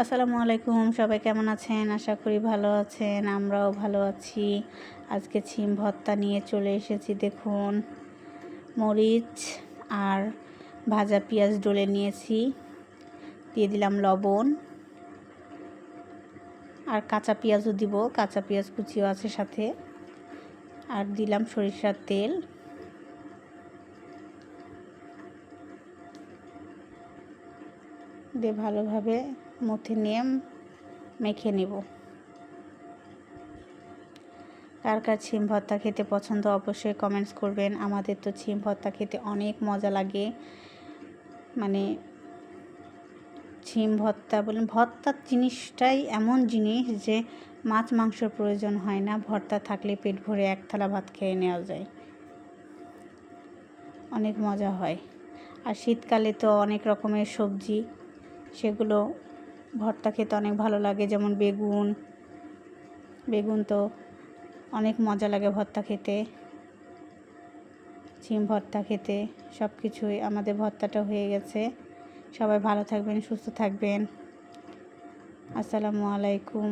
আসসালামু আলাইকুম, সবাই কেমন আছেন? আশা করি ভালো আছেন। আমরাও ভালো আছি। আজকে ছিম ভর্তা নিয়ে চলে এসেছি। দেখুন, মরিচ আর ভাজা পেঁয়াজ ডলে নিয়েছি, দিয়ে দিলাম লবণ, আর কাঁচা পেঁয়াজও দিব, কাঁচা পেঁয়াজ কুচিও আছে সাথে, আর দিলাম সরিষার তেল। দিয়ে ভালোভাবে মুথে নিয়ে মেখে নেব। কার কার ছিম ভর্তা খেতে পছন্দ অবশ্যই কমেন্টস করবেন। আমাদের তো ছিম ভর্তা খেতে অনেক মজা লাগে। মানে ছিম ভর্তা বলেন, ভর্তার জিনিসটাই এমন জিনিস যে মাছ মাংসর প্রয়োজন হয় না, ভর্তা থাকলে পেট ভরে এক থালা ভাত খেয়ে নেওয়া যায়, অনেক মজা হয়। আর শীতকালে তো অনেক রকমের সবজি, সেগুলো ভর্তা খেতে অনেক ভালো লাগে। যেমন বেগুন তো অনেক মজা লাগে ভর্তা খেতে, ছিম ভর্তা খেতে। সব কিছুই আমাদের ভর্তাটা হয়ে গেছে। সবাই ভালো থাকবেন, সুস্থ থাকবেন। আসসালামু আলাইকুম।